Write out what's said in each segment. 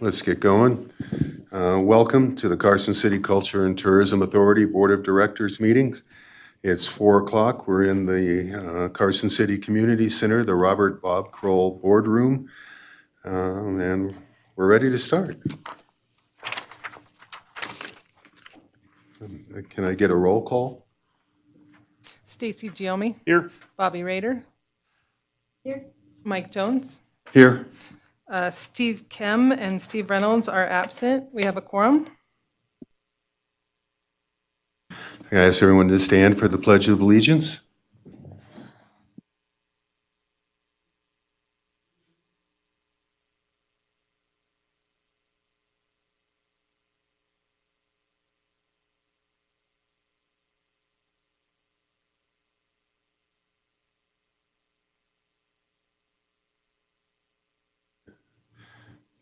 Let's get going. Welcome to the Carson City Culture and Tourism Authority Board of Directors meetings. It's 4 o'clock. We're in the Carson City Community Center, the Robert Bob Kroll Boardroom, and we're ready to start. Can I get a roll call? Stacy Giomi. Here. Bobby Rader. Here. Mike Jones. Here. Steve Kim and Steve Reynolds are absent. We have a quorum. I ask everyone to stand for the Pledge of Allegiance.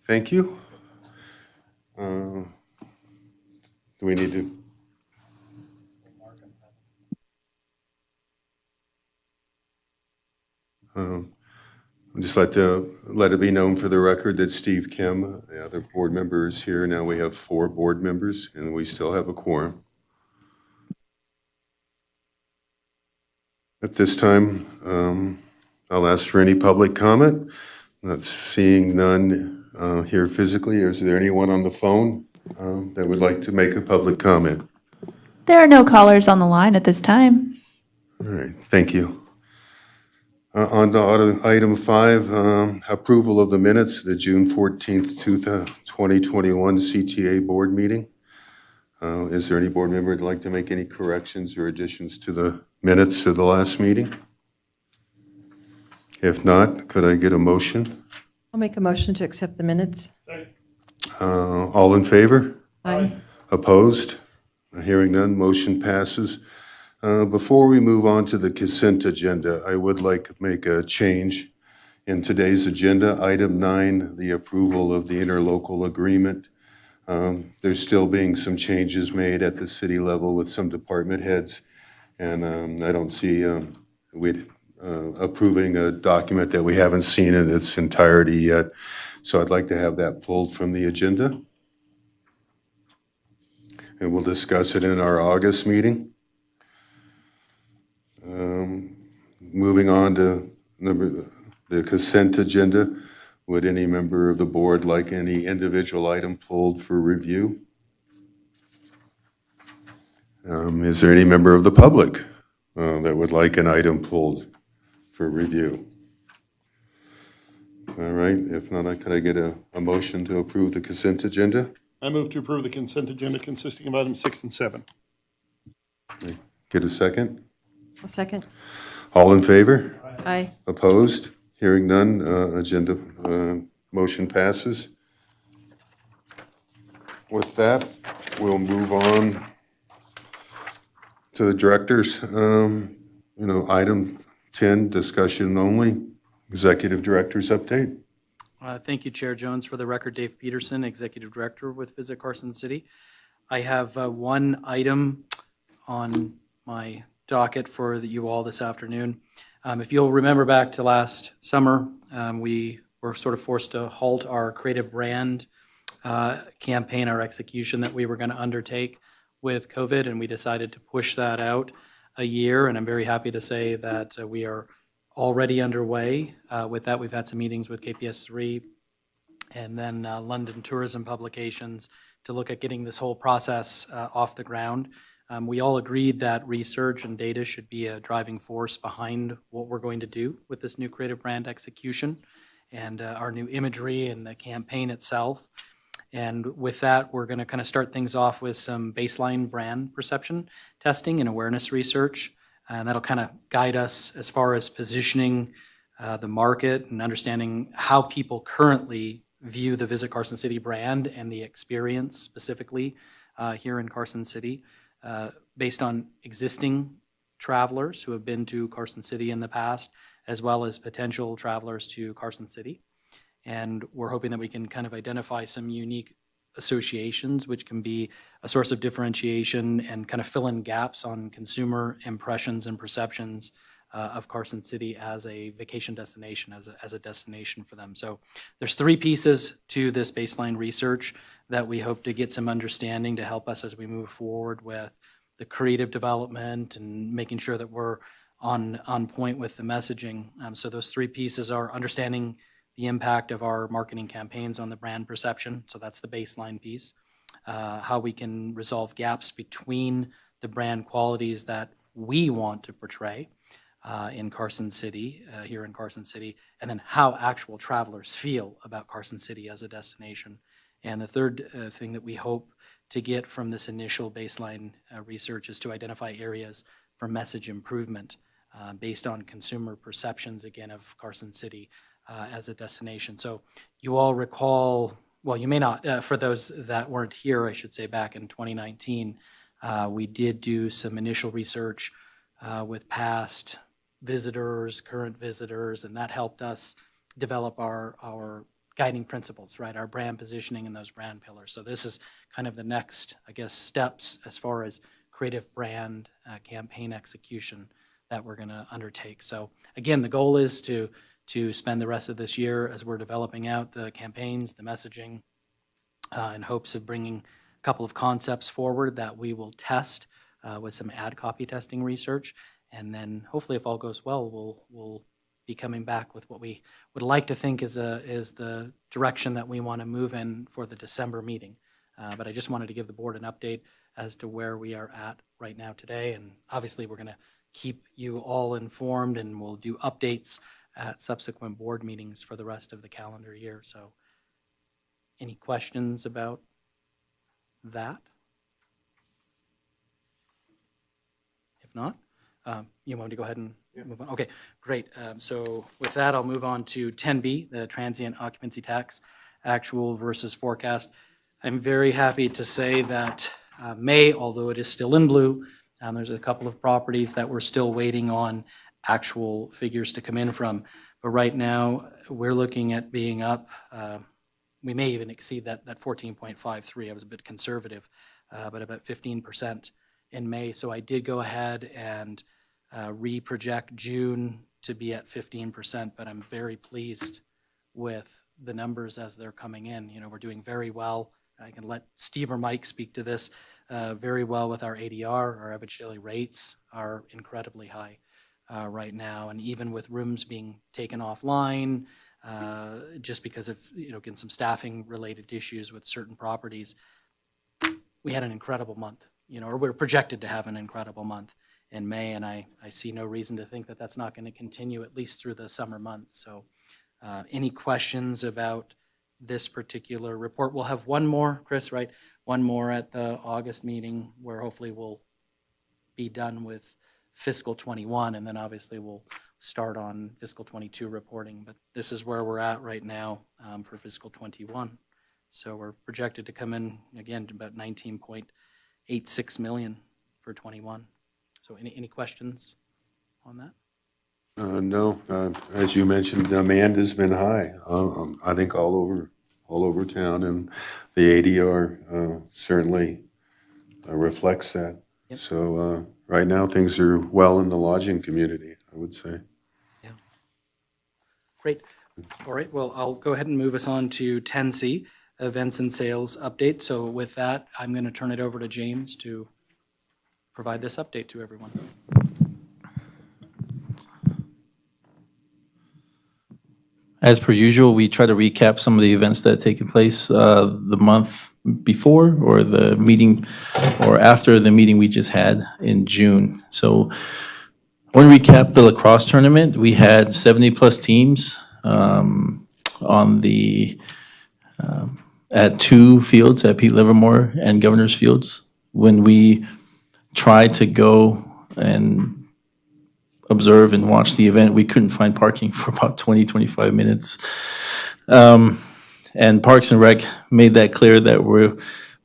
Thank you. Do we need to? I'd just like to let it be known for the record that Steve Kim, the other board member, is here. Now we have 4 board members, and we still have a quorum. At this time, I'll ask for any public comment. Not seeing none here physically. Is there anyone on the phone that would like to make a public comment? There are no callers on the line at this time. All right, thank you. On to item 5, approval of the minutes of the June 14th, 2021 CTA board meeting. Is there any board member who'd like to make any corrections or additions to the minutes of the last meeting? If not, could I get a motion? I'll make a motion to accept the minutes. All in favor? Aye. Opposed? Hearing none, motion passes. Before we move on to the consent agenda, I would like to make a change in today's agenda. Item 9, the approval of the interlocal agreement. There's still being some changes made at the city level with some department heads, and I don't see approving a document that we haven't seen in its entirety yet. So I'd like to have that pulled from the agenda. And we'll discuss it in our August meeting. Moving on to the consent agenda, would any member of the board like any individual item pulled for review? Is there any member of the public that would like an item pulled for review? All right, if not, could I get a motion to approve the consent agenda? I move to approve the consent agenda consisting of items 6 and 7. Get a second? A second. All in favor? Aye. Opposed? Hearing none, agenda motion passes. With that, we'll move on to the directors. Item 10, discussion only, executive director's update. Thank you, Chair Jones. For the record, Dave Peterson, Executive Director with Visit Carson City. I have one item on my docket for you all this afternoon. If you'll remember back to last summer, we were sort of forced to halt our creative brand campaign, our execution that we were going to undertake with COVID, and we decided to push that out a year, and I'm very happy to say that we are already underway with that. We've had some meetings with KPS3 and then London Tourism Publications to look at getting this whole process off the ground. We all agreed that research and data should be a driving force behind what we're going to do with this new creative brand execution and our new imagery and the campaign itself. And with that, we're going to kind of start things off with some baseline brand perception testing and awareness research. And that'll kind of guide us as far as positioning the market and understanding how people currently view the Visit Carson City brand and the experience specifically here in Carson City. Based on existing travelers who have been to Carson City in the past, as well as potential travelers to Carson City. And we're hoping that we can kind of identify some unique associations, which can be a source of differentiation and kind of fill in gaps on consumer impressions and perceptions of Carson City as a vacation destination, as a destination for them. So there's three pieces to this baseline research that we hope to get some understanding to help us as we move forward with the creative development and making sure that we're on point with the messaging. So those three pieces are understanding the impact of our marketing campaigns on the brand perception. So that's the baseline piece. How we can resolve gaps between the brand qualities that we want to portray in Carson City, here in Carson City, and then how actual travelers feel about Carson City as a destination. And the third thing that we hope to get from this initial baseline research is to identify areas for message improvement based on consumer perceptions, again, of Carson City as a destination. So you all recall, well, you may not, for those that weren't here, I should say, back in 2019, we did do some initial research with past visitors, current visitors, and that helped us develop our guiding principles, right? Our brand positioning and those brand pillars. So this is kind of the next, I guess, steps as far as creative brand campaign execution that we're going to undertake. So again, the goal is to spend the rest of this year as we're developing out the campaigns, the messaging, in hopes of bringing a couple of concepts forward that we will test with some ad copy testing research. And then hopefully, if all goes well, we'll be coming back with what we would like to think is the direction that we want to move in for the December meeting. But I just wanted to give the board an update as to where we are at right now today. And obviously, we're going to keep you all informed, and we'll do updates at subsequent board meetings for the rest of the calendar year. So any questions about that? If not, you want me to go ahead and move on? Okay, great. So with that, I'll move on to 10B, the transient occupancy tax, actual versus forecast. I'm very happy to say that May, although it is still in blue, there's a couple of properties that we're still waiting on actual figures to come in from. But right now, we're looking at being up. We may even exceed that 14.53. I was a bit conservative, but about 15% in May. So I did go ahead and re-project June to be at 15%, but I'm very pleased with the numbers as they're coming in. You know, we're doing very well. I can let Steve or Mike speak to this very well with our ADR. Our average daily rates are incredibly high right now. And even with rooms being taken offline, just because of, again, some staffing related issues with certain properties, we had an incredible month, or we're projected to have an incredible month in May. And I see no reason to think that that's not going to continue at least through the summer months. So any questions about this particular report? We'll have one more, Chris, right? One more at the August meeting where hopefully we'll be done with fiscal 21, and then obviously we'll start on fiscal 22 reporting. But this is where we're at right now for fiscal 21. So we're projected to come in, again, to about 19.86 million for 21. So any questions on that? No, as you mentioned, demand has been high. I think all over town, and the ADR certainly reflects that. Yep. So right now things are well in the lodging community, I would say. Yeah. Great. All right. Well, I'll go ahead and move us on to 10C, events and sales update. So with that, I'm going to turn it over to James to provide this update to everyone. As per usual, we try to recap some of the events that have taken place the month before or the meeting or after the meeting we just had in June. So I want to recap the lacrosse tournament. We had 70-plus teams on the at two fields, at Pete Livermore and Governor's Fields. When we tried to go and observe and watch the event, we couldn't find parking for about 25 minutes. And Parks and Rec made that clear that we're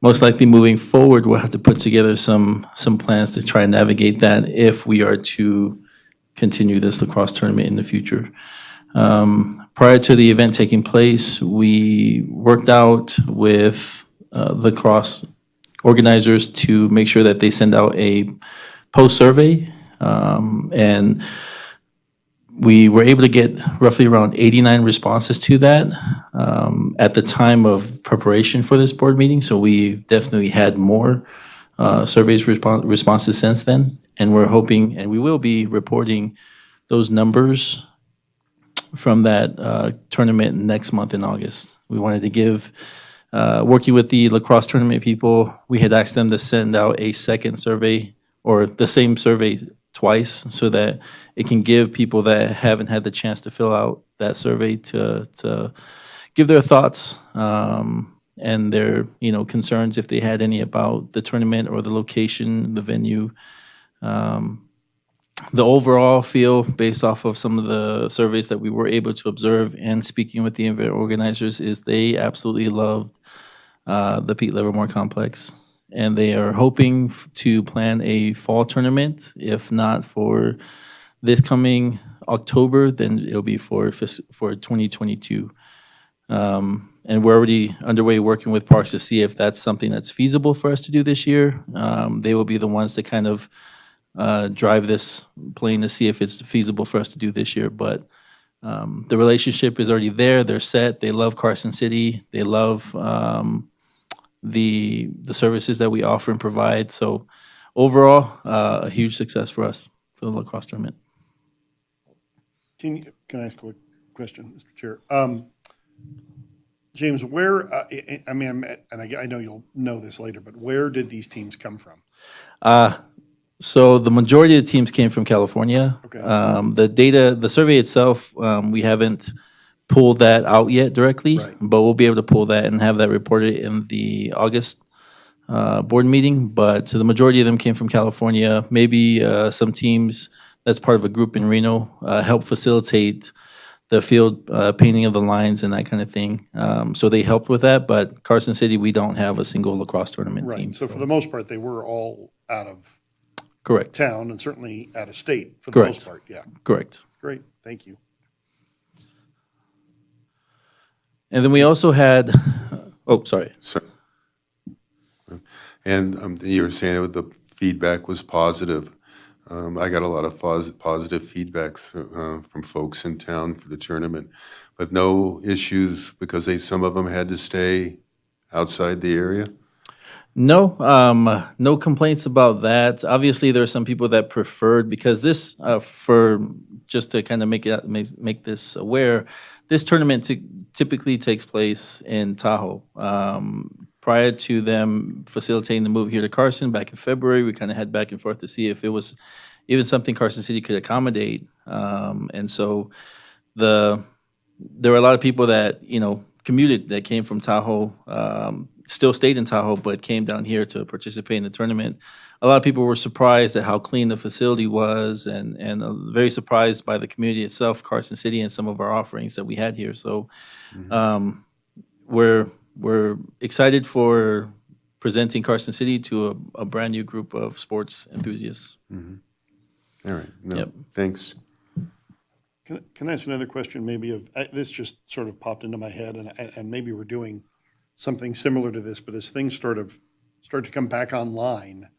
most likely moving forward, we'll have to put together some plans to try and navigate that if we are to continue this lacrosse tournament in the future. Prior to the event taking place, we worked out with lacrosse organizers to make sure that they send out a post survey. And We were able to get roughly around 89 responses to that at the time of preparation for this board meeting. So we definitely had more responses since then. And we're hoping, and we will be reporting those numbers from that tournament next month in August. We wanted to give, working with the lacrosse tournament people, we had asked them to send out a second survey or the same survey twice so that it can give people that haven't had the chance to fill out that survey to give their thoughts and their, concerns if they had any about the tournament or the location, the venue. The overall feel, based off of some of the surveys that we were able to observe and speaking with the event organizers, is they absolutely loved the Pete Livermore Complex. And they are hoping to plan a fall tournament. If not for this coming October, then it'll be for 2022. And we're already underway working with parks to see if that's something that's feasible for us to do this year. They will be the ones to kind of drive this plane to see if it's feasible for us to do this year. But the relationship is already there. They're set. They love Carson City. They love the services that we offer and provide. So overall, a huge success for us for the lacrosse tournament. Can I ask a quick question, Mr. Chair? James, where, I know you'll know this later, but where did these teams come from? So the majority of the teams came from California. Okay. The survey itself, we haven't pulled that out yet directly, Right. but we'll be able to pull that and have that reported in the August board meeting. But the majority of them came from California. Maybe some teams that's part of a group in Reno help facilitate the field painting of the lines and that kind of thing. So they helped with that. But Carson City, we don't have a single lacrosse tournament team. Right, so for the most part, they were all out of Correct. town and certainly out of state for the Correct. most part, yeah. Correct. Great, thank you. And then we also had, oh, sorry. So, and you were saying the feedback was positive. I got a lot of positive feedback from folks in town for the tournament, but no issues because some of them had to stay outside the area. No, no complaints about that. Obviously, there are some people that preferred, because this, just to kind of make this aware, this tournament typically takes place in Tahoe. Prior to them facilitating the move here to Carson back in February, we kind of had back and forth to see if it was even something Carson City could accommodate. And so there were a lot of people that, commuted, that came from Tahoe, still stayed in Tahoe, but came down here to participate in the tournament. A lot of people were surprised at how clean the facility was and very surprised by the community itself, Carson City, and some of our offerings that we had here. So we're excited for presenting Carson City to a brand new group of sports enthusiasts. All right, no, Yep. thanks. Can I ask another question, maybe this just sort of popped into my head, and maybe we're doing something similar to this, but as things start to come back online,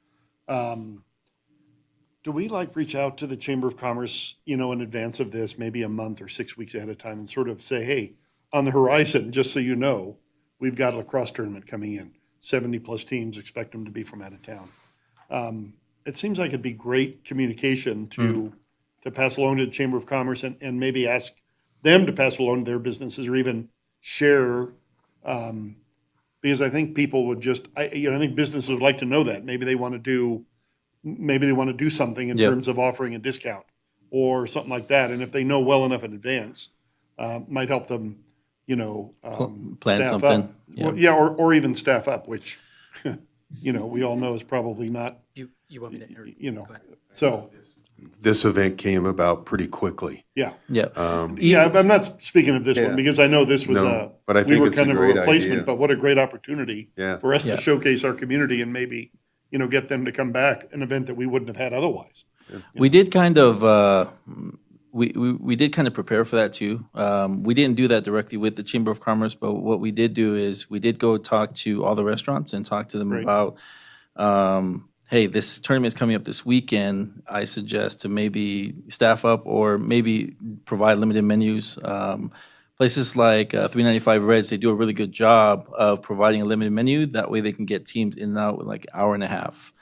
do we reach out to the Chamber of Commerce, in advance of this, maybe a month or 6 weeks ahead of time, and sort of say, hey, on the horizon, just so you know, we've got a lacrosse tournament coming in, 70-plus teams, expect them to be from out of town. It seems like it'd be great communication to pass along to the Chamber of Commerce and maybe ask them to pass along to their businesses or even share, because I think people would I think businesses would like to know that. Maybe they want to do something in Yep. terms of offering a discount or something like that. And if they know well enough in advance, might help them, Plan staff something. up. Well, yeah, or even staff up, which, we all know is probably not, You want me to, or, go ahead. So, This event came about pretty quickly. yeah. Yeah. Yeah, I'm not speaking of this Yeah. one because I know this was No, but I we think were it's a kind of a great replacement, idea. but what a great opportunity Yeah. for us Yeah. to showcase our community and maybe, get them to come back, an event that we wouldn't have had otherwise. We did kind of we did kind of prepare for that too. We didn't do that directly with the Chamber of Commerce, but what we did do is we did go talk to all the restaurants and talk to them Great. about hey, this tournament's coming up this weekend, I suggest to maybe staff up or maybe provide limited menus. Places like 395 Reds, they do a really good job of providing a limited menu. That way they can get teams in and out in like an hour and a half.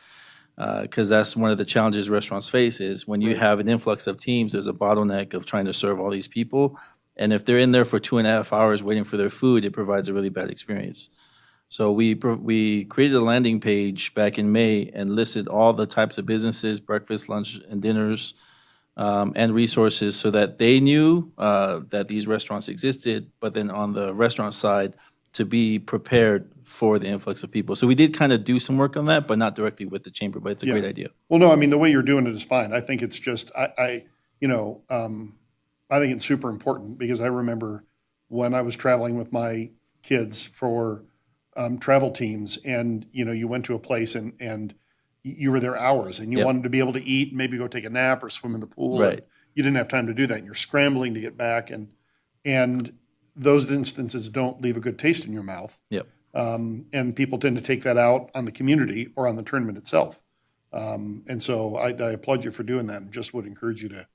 Because that's one of the challenges restaurants face is when you have an influx of teams, there's a bottleneck of trying to serve all these people. And if they're in there for 2.5 hours waiting for their food, it provides a really bad experience. So we created a landing page back in May and listed all the types of businesses, breakfast, lunch, and dinners, and resources so that they knew that these restaurants existed, but then on the restaurant side, to be prepared for the influx of people. So we did kind of do some work on that, but not directly with the chamber, but it's a great idea. Well, no, I mean, the way you're doing it is fine. I think it's just, I think it's super important because I remember when I was traveling with my kids for travel teams and, you went to a place and you were there hours and you Yep. wanted to be able to eat, maybe go take a nap or swim in the pool. Right. And you didn't have time to do that and you're scrambling to get back and those instances don't leave a good taste in your mouth. Yep. And people tend to take that out on the community or on the tournament itself. And so I applaud you for doing that and just would encourage you to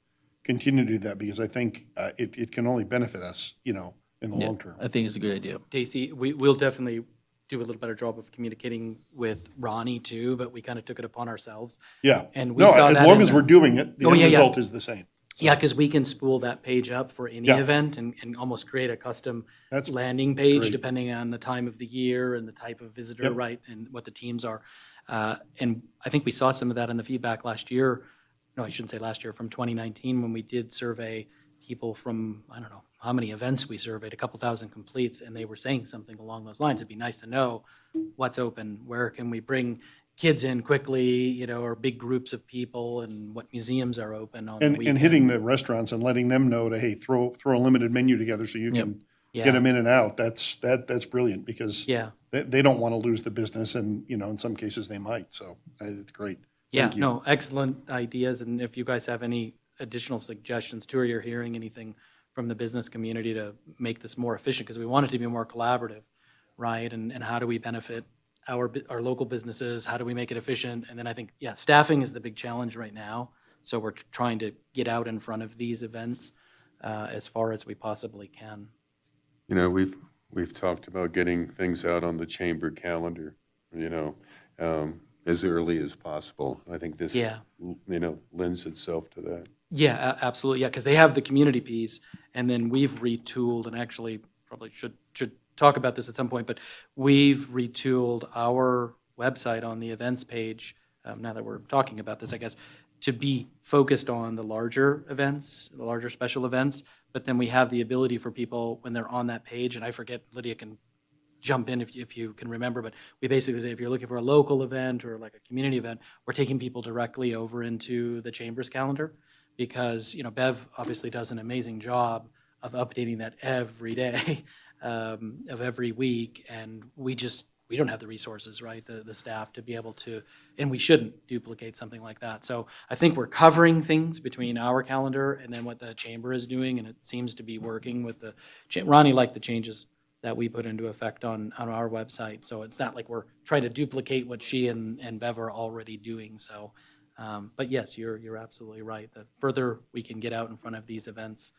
continue to do that because I think it can only benefit us, in the long term. I think it's a good idea. Stacy, we'll definitely do a little better job of communicating with Ronnie too, but we kind of took it upon ourselves. Yeah. And we No, saw as that long in as the- we're doing it, the Oh, end yeah, yeah. result is the same. Yeah, because we can spool that page up for any Yeah. event and almost create a custom That's landing page great. depending on the time of the year and the type of visitor, Yep. right, and what the teams are. And I think we saw some of that in the feedback last year. No, I shouldn't say last year, from 2019 when we did survey people from, I don't know how many events we surveyed, a couple thousand completes, and they were saying something along those lines. It'd be nice to know what's open, where can we bring kids in quickly, or big groups of people, and what museums are open on the And weekend. hitting the restaurants and letting them know to, hey, throw a limited menu together so you can Yeah. get them in and out. That's brilliant because Yeah. they don't want to lose the business and, in some cases they might. So it's great. Yeah, Thank you. no, excellent ideas, and if you guys have any additional suggestions too, or you're hearing anything from the business community to make this more efficient, because we want it to be more collaborative, right? And how do we benefit our local businesses? How do we make it efficient? And then I think, staffing is the big challenge right now, so we're trying to get out in front of these events as far as we possibly can. We've talked about getting things out on the chamber calendar, as early as possible. I think this, Yeah. lends itself to that. Yeah, absolutely. Yeah, because they have the community piece, and then we've retooled, and actually probably should talk about this at some point, but we've retooled our website on the events page, now that we're talking about this, I guess, to be focused on the larger events, the larger special events, but then we have the ability for people when they're on that page, and I forget, Lydia can jump in if you can remember, but we basically say if you're looking for a local event or like a community event, we're taking people directly over into the Chamber's calendar because, Bev obviously does an amazing job of updating that every day of every week, and we don't have the resources, right, the staff to be able to, and we shouldn't duplicate something like that. So I think we're covering things between our calendar and then what the Chamber is doing, and it seems to be working with Ronnie liked the changes that we put into effect on our website. So it's not like we're trying to duplicate what she and Bev are already doing. So, but yes, you're absolutely right. The further we can get out in front of these events,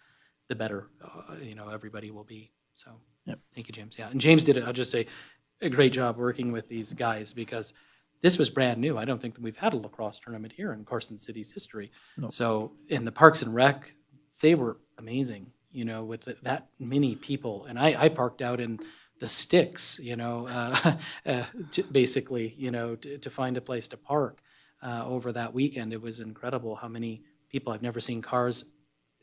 the better, everybody will be. So, Thank you, James. Yeah, and James did, I'll just say, a great job working with these guys because this was brand new. I don't think that we've had a lacrosse tournament here in Carson City's history. No. So in the Parks and Rec, they were amazing. With that many people. And I parked out in the sticks, basically, to find a place to park over that weekend. It was incredible how many people. I've never seen cars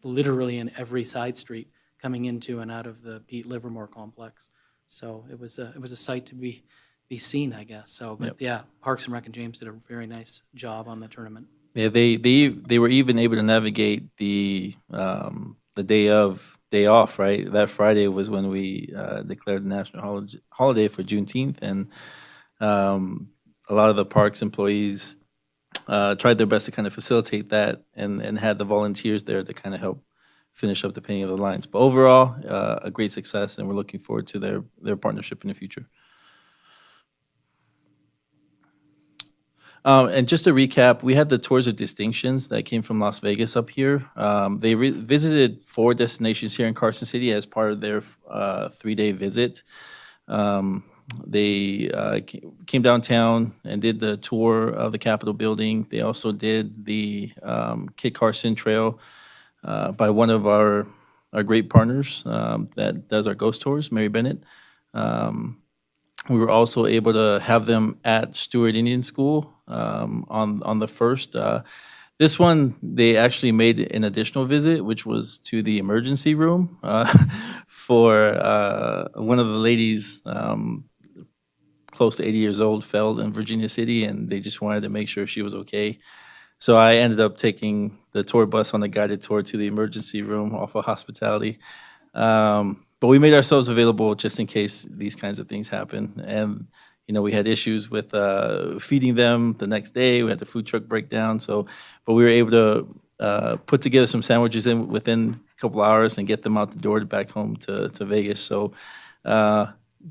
literally in every side street coming into and out of the Pete Livermore complex. So it was a sight to be seen, I guess. So, but Parks and Rec and James did a very nice job on the tournament. Yeah, they were even able to navigate the day off, right? That Friday was when we declared the national holiday for Juneteenth, and a lot of the parks employees tried their best to kind of facilitate that and had the volunteers there to kind of help finish up the painting of the lines. But overall, a great success, and we're looking forward to their partnership in the future. And just to recap, we had the tours of distinctions that came from Las Vegas up here. They visited 4 destinations here in Carson City as part of their 3-day visit. They came downtown and did the tour of the Capitol building. They also did the Kit Carson Trail by one of our great partners that does our ghost tours, Mary Bennett. We were also able to have them at Stewart Indian School on the first. This one, they actually made an additional visit, which was to the emergency room for one of the ladies close to 80 years old fell in Virginia City, and they just wanted to make sure she was okay. So I ended up taking the tour bus on a guided tour to the emergency room off of Hospitality. But we made ourselves available just in case these kinds of things happen. And, we had issues with feeding them the next day. We had the food truck breakdown. But we were able to put together some sandwiches within a couple hours and get them out the door back home to Vegas. So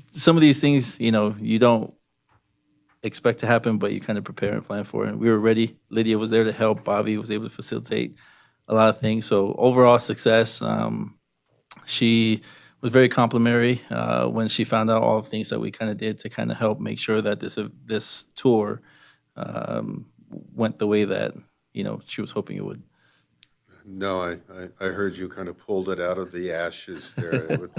some of these things, you don't expect to happen, but you kind of prepare and plan for it. And we were ready. Lydia was there to help. Bobby was able to facilitate a lot of things. So overall success. She was very complimentary when she found out all the things that we kind of did to kind of help make sure that this tour went the way that she was hoping it would. No, I heard you kind of pulled it out of the ashes there.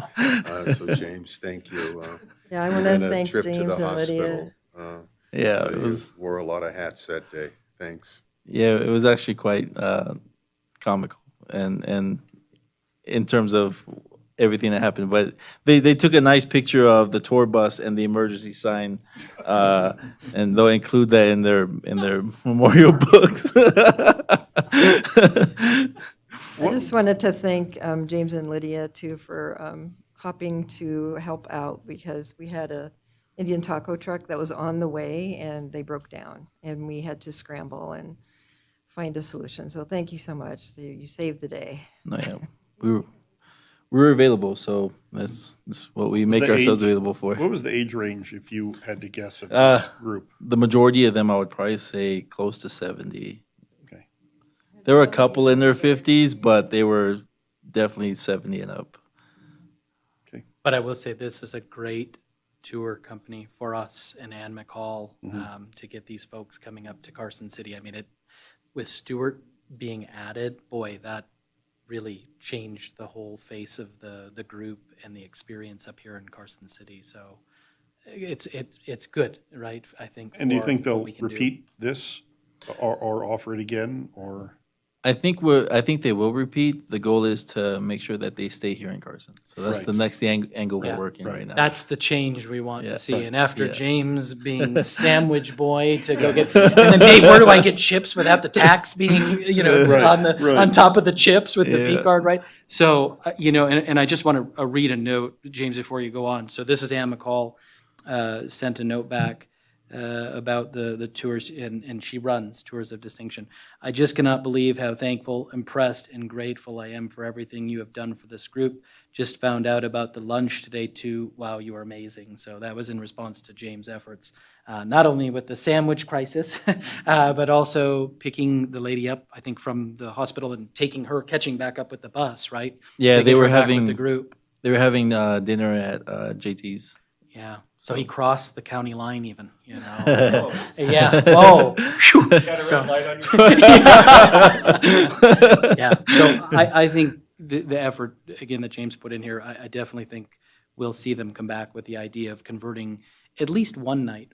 So James, thank you. Yeah, I want to And a thank trip to James the and Lydia. hospital. Yeah, So it you was. wore a lot of hats that day. Thanks. Yeah, it was actually quite comical, and in terms of everything that happened. But they took a nice picture of the tour bus and the emergency sign, and they'll include that in their memorial books. I just wanted to thank James and Lydia, too, for hopping to help out, because we had a Indian taco truck that was on the way, and they broke down, and we had to scramble and find a solution. So thank you so much. So you saved the day. No, yeah, we were available, so that's what we make the ourselves age- available for. What was the age range, if you had to guess, of this group? The majority of them, I would probably say, close to 70. Okay. There were a couple in their 50s, but they were definitely 70 and up. But I will say this is a great tour company for us and Ann McCall to get these folks coming up to Carson City. I mean, with Stewart being added, boy, that really changed the whole face of the group and the experience up here in Carson City. So it's good, right? I think. And do you for think what they'll we can do. repeat this or offer it again, or? I think they will repeat. The goal is to make sure that they stay here in Carson. So that's the Right. next angle we're Yeah. working right now. That's the change we want Yeah. to see. Right. And after Yeah. James being sandwich boy to go get, and then Dave, where do I get chips without the tax being, Right. on top of the chips with the P Yeah. card, right? So, and I just want to read a note, James, before you go on. So this is Ann McCall, sent a note back about the tours, and she runs Tours of Distinction. I just cannot believe how thankful, impressed, and grateful I am for everything you have done for this group. Just found out about the lunch today too. Wow, you are amazing. So that was in response to James' efforts, not only with the sandwich crisis, but also picking the lady up, I think, from the hospital and catching back up with the bus, right? Yeah, To they get were her back with having- the group. They were having dinner at JT's. Yeah. So he crossed the county line even, Yeah. Whoa. Phew. So- Yeah. So I think the effort, again, that James put in here, I definitely think we'll see them come back with the idea of converting at least one night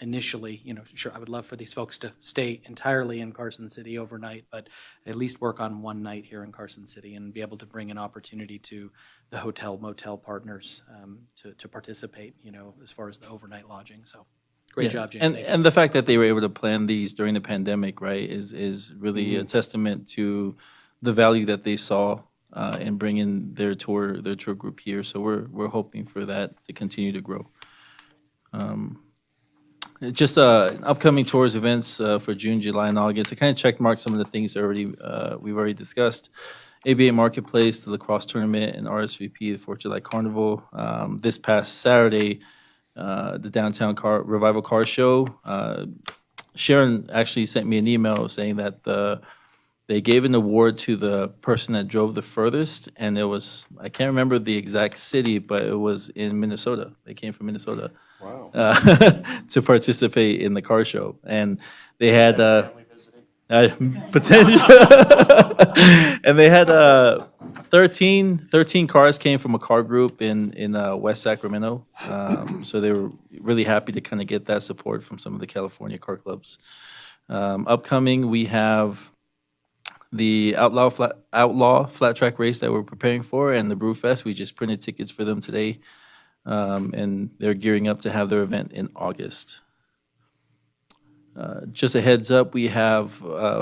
initially. Sure, I would love for these folks to stay entirely in Carson City overnight, but at least work on one night here in Carson City and be able to bring an opportunity to the hotel motel partners to participate, as far as the overnight lodging. So great Yeah. job, James. And Thank you. and the fact that they were able to plan these during the pandemic, right, is really a testament to the value that they saw in bringing their tour group here. So we're hoping for that to continue to grow. Just upcoming tours events for June, July, and August. I kind of checked marked some of the things we've already discussed. ABA Marketplace, the lacrosse tournament, and RSVP, the 4th of July Carnival. This past Saturday, the Downtown Revival Car Show. Sharon actually sent me an email saying that they gave an award to the person that drove the furthest, and it was, I can't remember the exact city, but it was in Minnesota. They came from Minnesota. Wow. To participate in the car show. And they had potential. And they had 13 cars came from a car group in West Sacramento. So they were really happy to kind of get that support from some of the California car clubs. Upcoming, we have the Outlaw Flat Track race that we're preparing for, and the Brew Fest. We just printed tickets for them today. And they're gearing up to have their event in August. Just a heads up, we have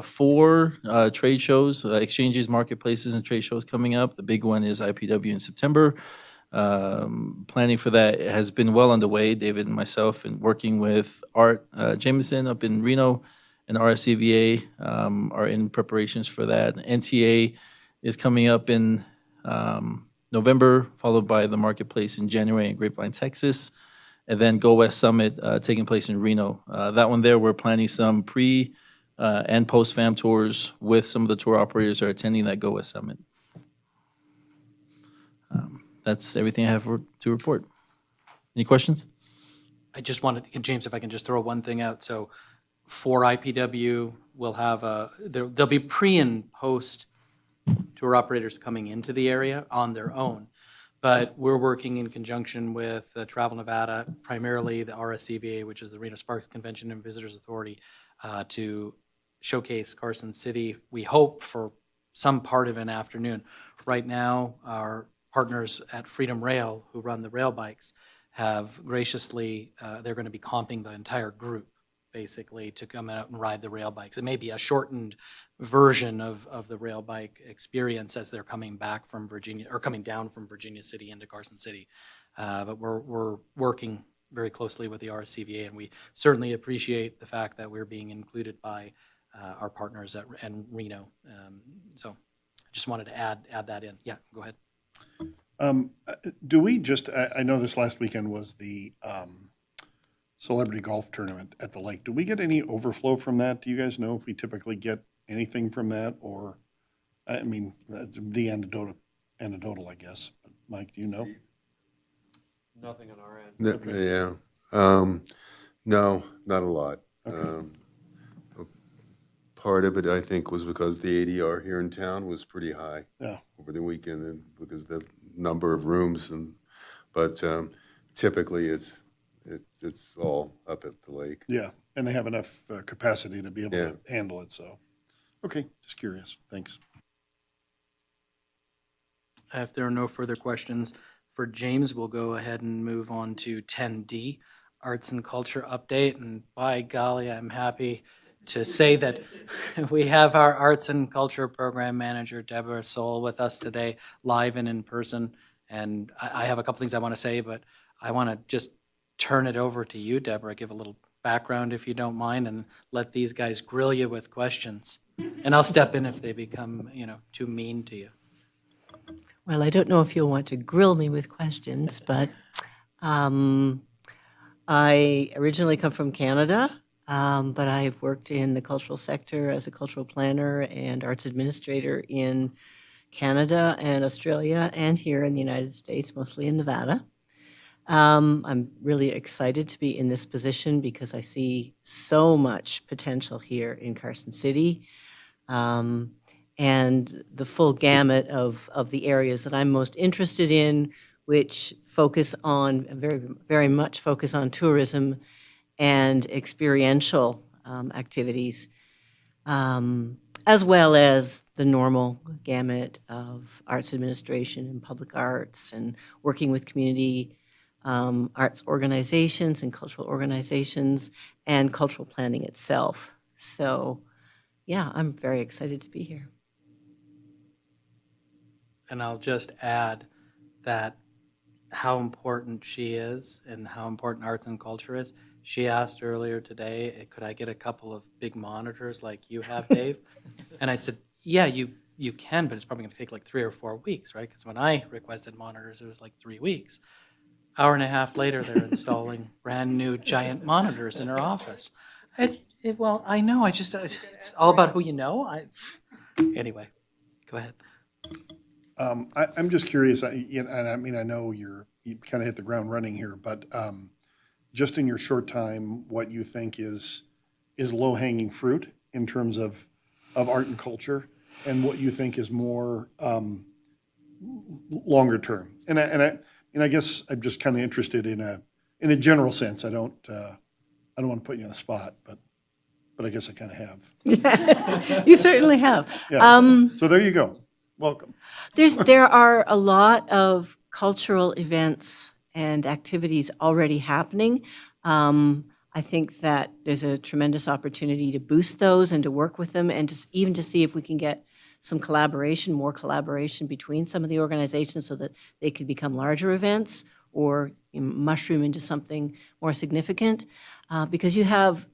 4 trade shows, exchanges, marketplaces, and trade shows coming up. The big one is IPW in September. Planning for that has been well underway. David and myself, and working with Art Jameson up in Reno and RSCVA are in preparations for that. NTA is coming up in November, followed by the marketplace in January in Grapevine, Texas, and then Go West Summit taking place in Reno. That one there, we're planning some pre and post fam tours with some of the tour operators who are attending that Go West Summit. That's everything I have to report. Any questions? I just wanted, James, if I can just throw one thing out. So for IPW, we'll have there'll be pre and post tour operators coming into the area on their own. But we're working in conjunction with Travel Nevada, primarily the RSCVA, which is the Reno Sparks Convention and Visitors Authority, to showcase Carson City, we hope, for some part of an afternoon. Right now, our partners at Freedom Rail, who run the rail bikes, have graciously, they're going to be comping the entire group, basically, to come out and ride the rail bikes. It may be a shortened version of the rail bike experience as they're coming back from Virginia, or coming down from Virginia City into Carson City. But we're working very closely with the RSCVA, and we certainly appreciate the fact that we're being included by our partners at Reno. So I just wanted to add that in. Yeah, go ahead. Do we just, I know this last weekend was the celebrity golf tournament at the lake. Do we get any overflow from that? Do you guys know if we typically get anything from that? Or, I mean, that's the anecdotal, I guess. But Mike, do you know? Nothing on our end. Yeah. No, not a lot. Part of it, I think, was because the ADR here in town was pretty high over the weekend, and because the number of rooms, but typically it's all up at the lake. Yeah, and they have enough capacity to be able to handle it, so. Okay, just curious. Thanks. If there are no further questions for James, we'll go ahead and move on to 10D, Arts and Culture Update. And by golly, I'm happy to say that we have our Arts and Culture Program Manager, Deborah Soul, with us today, live and in person. And I have a couple things I want to say, but I want to just turn it over to you, Deborah, give a little background if you don't mind, and let these guys grill you with questions. And I'll step in if they become, too mean to you. Well, I don't know if you'll want to grill me with questions, but I originally come from Canada, but I've worked in the cultural sector as a cultural planner and arts administrator in Canada and Australia and here in the United States, mostly in Nevada. I'm really excited to be in this position because I see so much potential here in Carson City. And the full gamut of the areas that I'm most interested in, which focus on, very, very much focus on tourism and experiential activities, as well as the normal gamut of arts administration and public arts and working with community arts organizations and cultural organizations and cultural planning itself. So, yeah, I'm very excited to be here. And I'll just add that how important she is and how important arts and culture is. She asked earlier today, could I get a couple of big monitors like you have, Dave? And I said, yeah, you can, but it's probably going to take like 3 or 4 weeks, right? Because when I requested monitors, it was like 3 weeks. Hour and a half later, they're installing brand new giant monitors in her office. Well, I know, it's all about who you know. Anyway, go ahead. I'm just curious, and I mean, I know you kind of hit the ground running here, but just in your short time, what you think is low-hanging fruit in terms of art and culture, and what you think is more longer term. And I guess I'm just kind of interested in a general sense. I don't want to put you on the spot, but I guess I kind of have. You certainly have. Yeah. So there you go. Welcome. There are a lot of cultural events and activities already happening. I think that there's a tremendous opportunity to boost those and to work with them and even to see if we can get some collaboration, more collaboration between some of the organizations so that they could become larger events or mushroom into something more significant. Because you have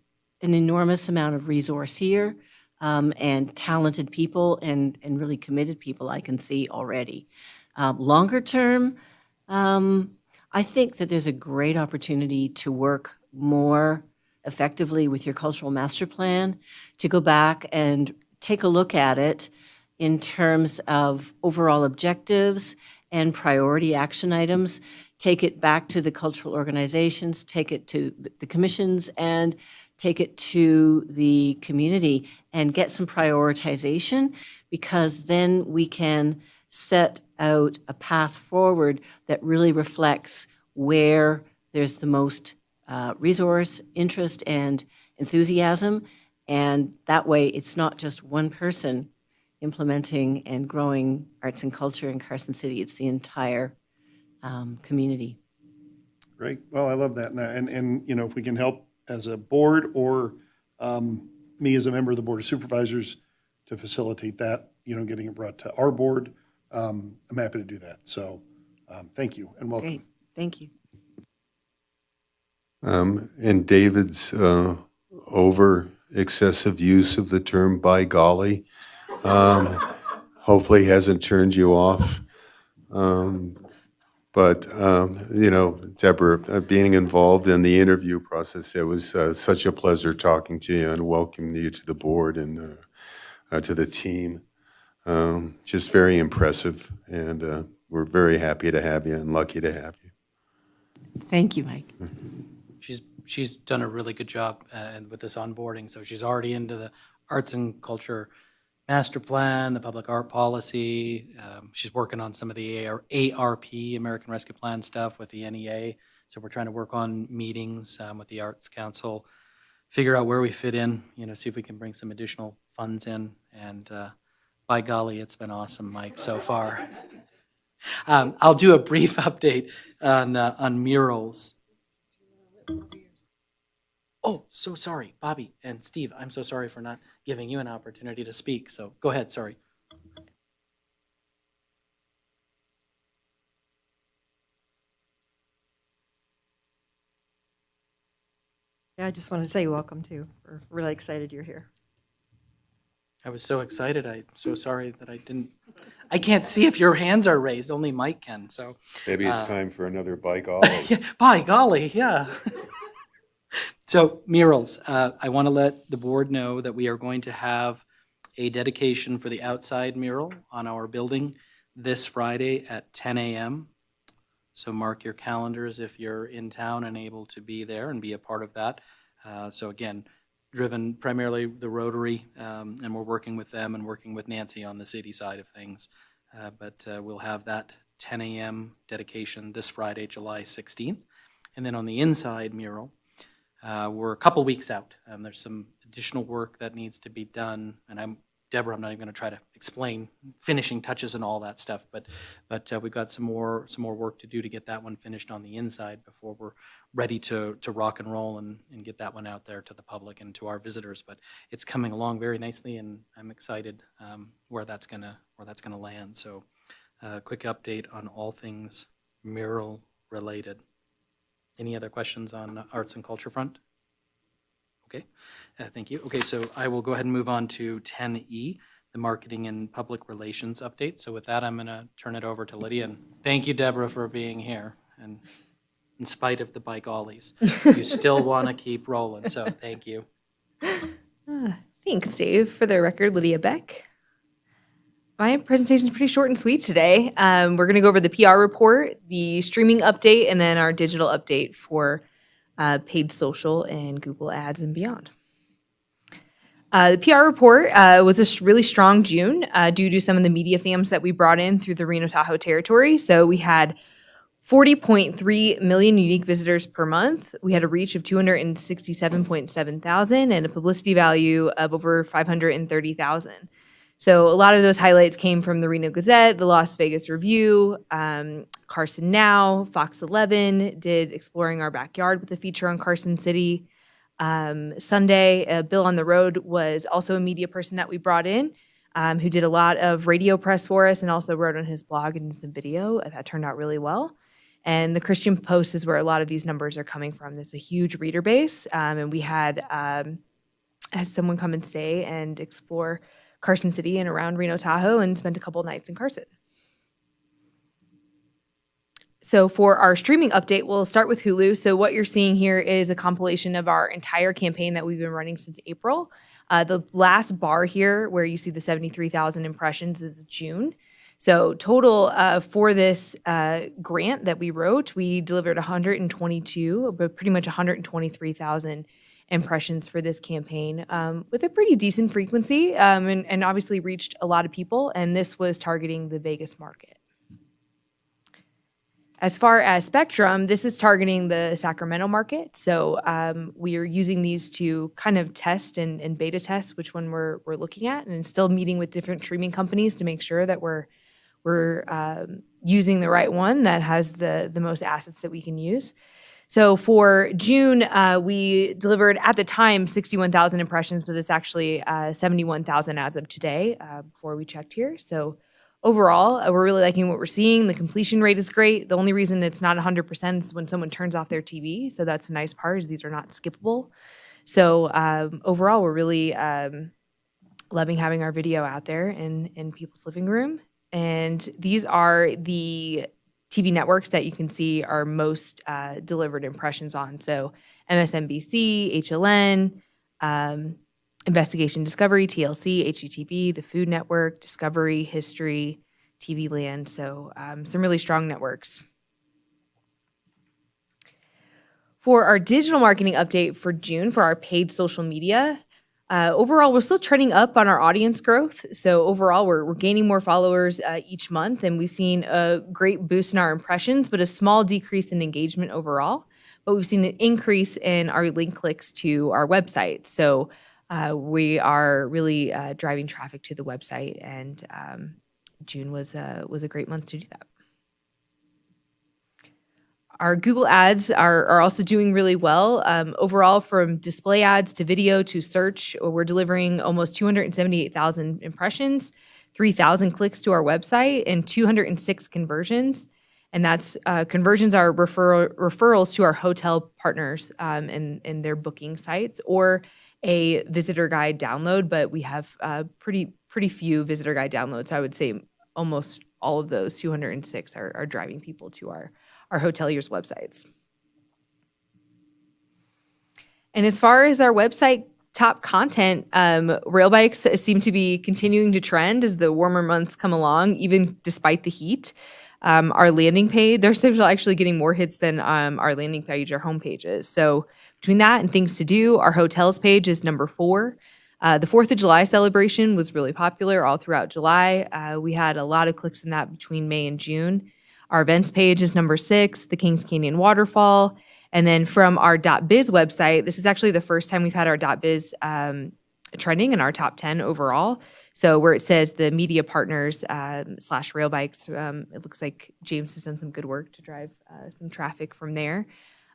an enormous amount of resource here and talented people and really committed people I can see already. Longer term, I think that there's a great opportunity to work more effectively with your cultural master plan, to go back and take a look at it in terms of overall objectives and priority action items, take it back to the cultural organizations, take it to the commissions, and take it to the community and get some prioritization, because then we can set out a path forward that really reflects where there's the most resource, interest, and enthusiasm. And that way, it's not just one person implementing and growing arts and culture in Carson City, it's the entire community. Great. Well, I love that. And you know, if we can help as a board or me as a member of the Board of Supervisors to facilitate that, you know, getting it brought to our board, I'm happy to do that. So thank you and welcome. Great, thank you. And David's over excessive use of the term "by golly" hopefully hasn't turned you off. But you know, Deborah, being involved in the interview process, it was such a pleasure talking to you and welcoming you to the board and to the team. Just very impressive, and we're very happy to have you and lucky to have you. Thank you, Mike. She's done a really good job with this onboarding. So she's already into the arts and culture master plan, the public art policy. She's working on some of the ARP, American Rescue Plan stuff with the NEA. So we're trying to work on meetings with the Arts Council, figure out where we fit in, you know, see if we can bring some additional funds in. And by golly, it's been awesome, Mike, so far. I'll do a brief update on murals. Oh, so sorry, Bobby and Steve, I'm so sorry for not giving you an opportunity to speak, so go ahead, sorry. Yeah, I just want to say welcome too. We're really excited you're here. I was so excited, I'm so sorry that I can't see if your hands are raised, only Mike can, so. Maybe it's time for another "by golly." Yeah, by golly, yeah. So murals, I want to let the board know that we are going to have a dedication for the outside mural on our building this Friday at 10 a.m. So mark your calendars if you're in town and able to be there and be a part of that. So again, driven primarily the Rotary, and we're working with them and working with Nancy on the city side of things. But we'll have that 10 a.m. dedication this Friday, July 16th. And then on the inside mural, we're a couple weeks out. There's some additional work that needs to be done, and Deborah, I'm not even going to try to explain finishing touches and all that stuff, but we've got some more work to do to get that one finished on the inside before we're ready to rock and roll and get that one out there to the public and to our visitors. But it's coming along very nicely, and I'm excited where that's gonna land. So, quick update on all things mural related. Any other questions on the arts and culture front? Okay, thank you. Okay, so I will go ahead and move on to 10E, the marketing and public relations update. So with that, I'm going to turn it over to Lydia. And thank you, Deborah, for being here. And in spite of the by gollies, you still want to keep rolling, so thank you. Thanks, Dave. For the record, Lydia Beck. My presentation is pretty short and sweet today. We're going to go over the PR report, the streaming update, and then our digital update for paid social and Google Ads and beyond. The PR report was a really strong June due to some of the media fams that we brought in through the Reno Tahoe territory. So we had 40.3 million unique visitors per month. We had a reach of 267.7 thousand and a publicity value of over 530,000. So a lot of those highlights came from the Reno Gazette, the Las Vegas Review, Carson Now, Fox 11 did Exploring Our Backyard with a feature on Carson City. Sunday, Bill on the Road was also a media person that we brought in, who did a lot of radio press for us and also wrote on his blog and some video. That turned out really well. And the Christian Post is where a lot of these numbers are coming from. There's a huge reader base, and we had someone come and stay and explore Carson City and around Reno Tahoe and spent a couple nights in Carson. So for our streaming update, we'll start with Hulu. So what you're seeing here is a compilation of our entire campaign that we've been running since April. The last bar here where you see the 73,000 impressions is June. So total for this grant that we wrote, we delivered 122, but pretty much 123,000 impressions for this campaign with a pretty decent frequency and obviously reached a lot of people. And this was targeting the Vegas market. As far as Spectrum, this is targeting the Sacramento market. So we are using these to kind of test and beta test which one we're looking at, and still meeting with different streaming companies to make sure that we're using the right one that has the most assets that we can use. So for June, we delivered at the time 61,000 impressions, but it's actually 71,000 as of today before we checked here. So overall, we're really liking what we're seeing. The completion rate is great. The only reason it's not 100% is when someone turns off their TV. So that's the nice part, is these are not skippable. So overall, we're really loving having our video out there in people's living room. And these are the TV networks that you can see are most delivered impressions on. So MSNBC, HLN, Investigation Discovery, TLC, HGTV, the Food Network, Discovery, History, TV Land. So some really strong networks. For our digital marketing update for June for our paid social media, overall, we're still trending up on our audience growth. So overall, we're gaining more followers each month, and we've seen a great boost in our impressions, but a small decrease in engagement overall. But we've seen an increase in our link clicks to our website. So we are really driving traffic to the website, and June was a great month to do that. Our Google ads are also doing really well. Overall, from display ads to video to search, we're delivering almost 278,000 impressions, 3,000 clicks to our website, and 206 conversions. And that's conversions are referrals to our hotel partners in their booking sites, or a visitor guide download. But we have pretty few visitor guide downloads. I would say almost all of those 206 are driving people to our hoteliers' websites. And as far as our website top content, rail bikes seem to be continuing to trend as the warmer months come along, even despite the heat. Our landing page, they're actually getting more hits than our landing page, our home pages. So between that and things to do, our hotels page is number 4. The 4th of July celebration was really popular all throughout July. We had a lot of clicks in that between May and June. Our events page is number 6, the Kings Canyon Waterfall. And then from our .biz website, this is actually the first time we've had our .biz trending in our top 10 overall. So where it says the media partners / rail bikes, it looks like James has done some good work to drive some traffic from there.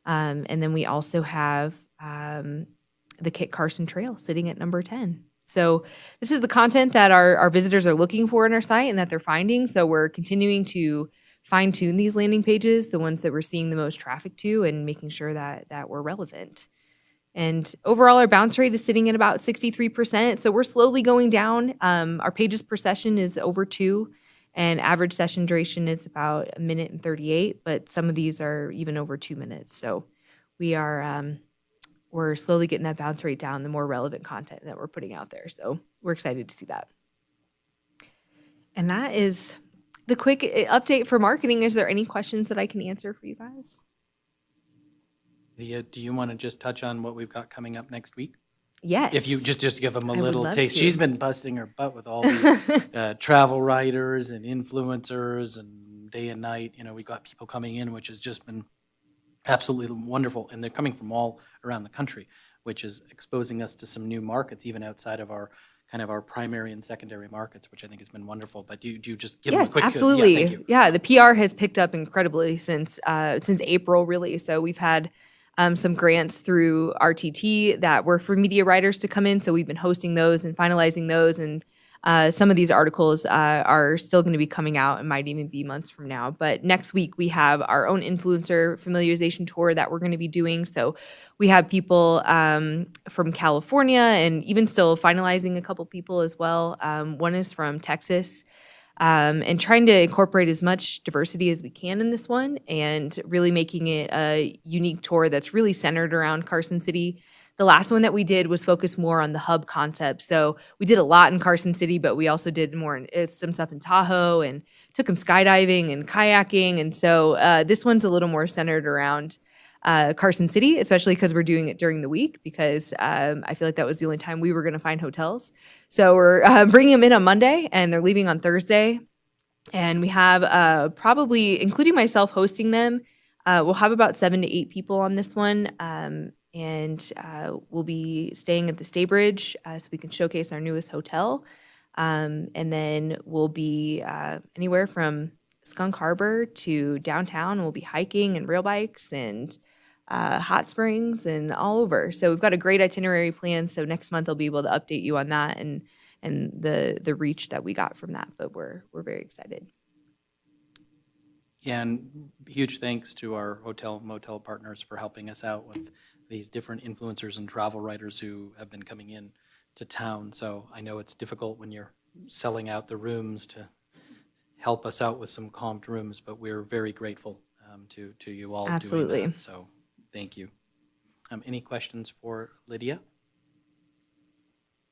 And then we also have the Kit Carson Trail sitting at number 10. So this is the content that our visitors are looking for in our site and that they're finding. So we're continuing to fine-tune these landing pages, the ones that we're seeing the most traffic to, and making sure that we're relevant. And overall, our bounce rate is sitting at about 63%. So we're slowly going down. Our pages per session is over 2, and average session duration is about 1 minute and 38, but some of these are even over 2 minutes. So we're we're slowly getting that bounce rate down, the more relevant content that we're putting out there. So we're excited to see that. And that is the quick update for marketing. Is there any questions that I can answer for you guys? Lydia, do you want to just touch on what we've got coming up next week? Yes. If you just give them a I would little love taste. to. She's been busting her butt with all these travel writers and influencers and day and night. We've got people coming in, which has just been absolutely wonderful. And they're coming from all around the country, which is exposing us to some new markets, even outside of our kind of our primary and secondary markets, which I think has been wonderful. But do you just give them a Yes, quick? absolutely. Yeah, thank you. Yeah, the PR has picked up incredibly since April, really. So we've had some grants through RTT that were for media writers to come in. So we've been hosting those and finalizing those, and some of these articles are still going to be coming out and might even be months from now. But next week we have our own influencer familiarization tour that we're going to be doing. So we have people from California and even still finalizing a couple people as well. One is from Texas. And trying to incorporate as much diversity as we can in this one and really making it a unique tour that's really centered around Carson City. The last one that we did was focused more on the hub concept. So we did a lot in Carson City, but we also did some stuff in Tahoe and took them skydiving and kayaking. And so this one's a little more centered around Carson City, especially because we're doing it during the week because I feel like that was the only time we were going to find hotels. So we're bringing them in on Monday and they're leaving on Thursday. And we have probably, including myself hosting them, we'll have about 7 to 8 people on this one. And we'll be staying at the Staybridge so we can showcase our newest hotel. And then we'll be anywhere from Skunk Harbor to downtown. We'll be hiking and rail bikes and hot springs and all over. So we've got a great itinerary plan. So next month I'll be able to update you on that and the reach that we got from that. But we're very excited. Yeah, and huge thanks to our hotel motel partners for helping us out with these different influencers and travel writers who have been coming in to town. So I know it's difficult when you're selling out the rooms to help us out with some comped rooms, but we're very grateful to you all Absolutely. doing that. So thank you. Any questions for Lydia?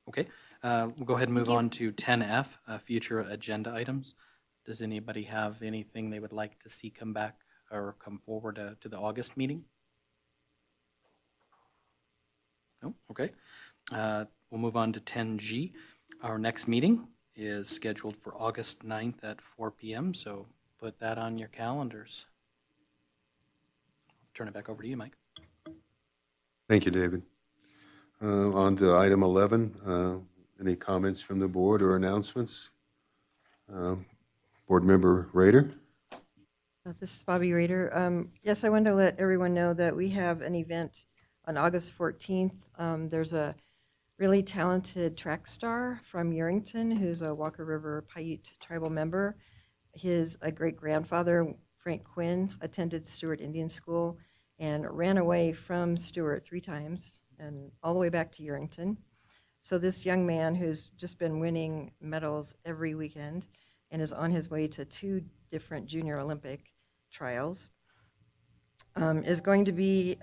Okay, we'll go ahead and move on to 10F, future agenda items. Does anybody have anything they would like to see come back or come forward to the August meeting? No? Okay. We'll move on to 10G. Our next meeting is scheduled for August 9th at 4 p.m., so put that on your calendars. Turn it back over to you, Mike. Thank you, David. On to item 11. Any comments from the board or announcements? Board Member Rader? This is Bobby Rader. Yes, I wanted to let everyone know that we have an event on August 14th. There's a really talented track star from Yerington who's a Walker River Paiute tribal member. His great-grandfather, Frank Quinn, attended Stewart Indian School and ran away from Stewart 3 times and all the way back to Yerington. So this young man who's just been winning medals every weekend and is on his way to 2 different junior Olympic trials, is going to be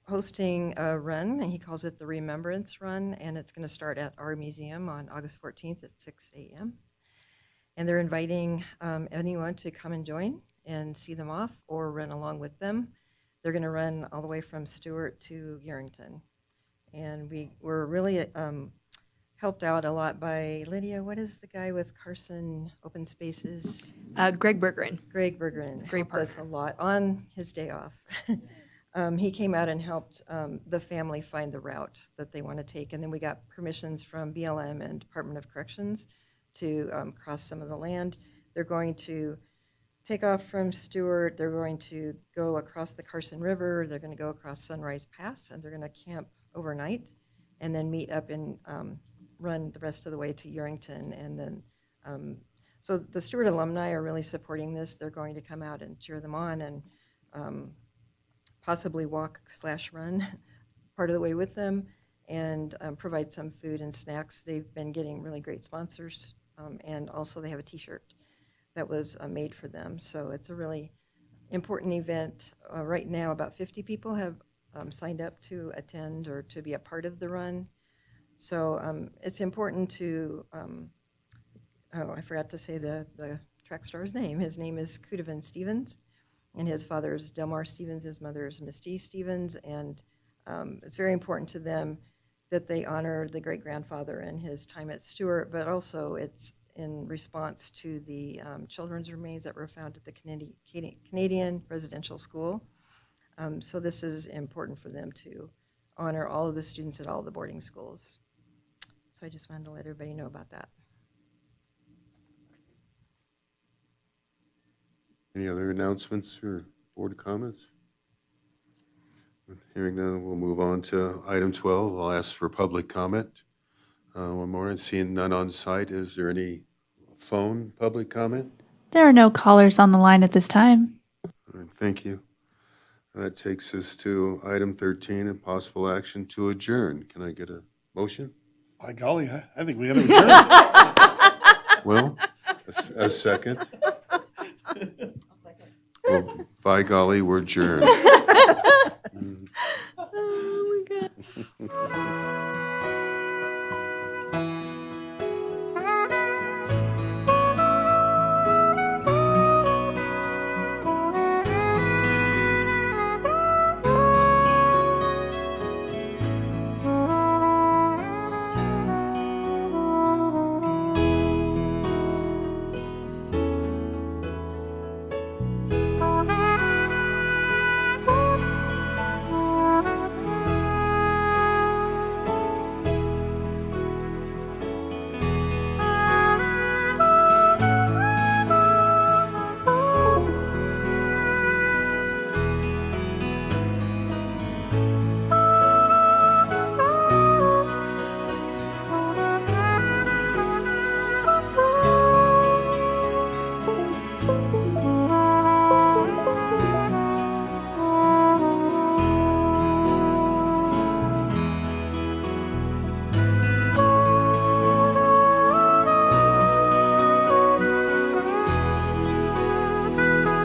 hosting a run, and he calls it the Remembrance Run, and it's going to start at our museum on August 14th at 6 a.m. And they're inviting anyone to come and join and see them off or run along with them. They're going to run all the way from Stewart to Yerington. And we were really helped out a lot by Lydia. What is the guy with Carson Open Spaces? Greg Bergeron. Greg Bergeron. great Helped us a lot on his day off. He came out and helped the family find the route that they want to take. And then we got permissions from BLM and Department of Corrections to cross some of the land. They're going to take off from Stewart. They're going to go across the Carson River. They're going to go across Sunrise Pass, and they're going to camp overnight and then meet up and run the rest of the way to Yerington. And then, so the Stewart alumni are really supporting this. They're going to come out and cheer them on and possibly walk/run part of the way with them and provide some food and snacks. They've been getting really great sponsors, and also they have a T-shirt that was made for them. So it's a really important event. Right now, about 50 people have signed up to attend or to be a part of the run. So it's important to, I forgot to say the track star's name. His name is Kudovan Stevens, and his father's Delmar Stevens, his mother's Misty Stevens, and it's very important to them that they honor the great-grandfather and his time at Stewart, but also it's in response to the children's remains that were found at the Canadian Residential School. So this is important for them to honor all of the students at all the boarding schools. So I just wanted to let everybody know about that. Any other announcements or board comments? Hearing none, we'll move on to item 12. I'll ask for public comment. One more, and seeing none on site, is there any phone public comment? There are no callers on the line at this time. All right, thank you. That takes us to item 13, and possible action to adjourn. Can I get a motion? By golly, I think we got to adjourn. Well, a second. Well, by golly, we're adjourned.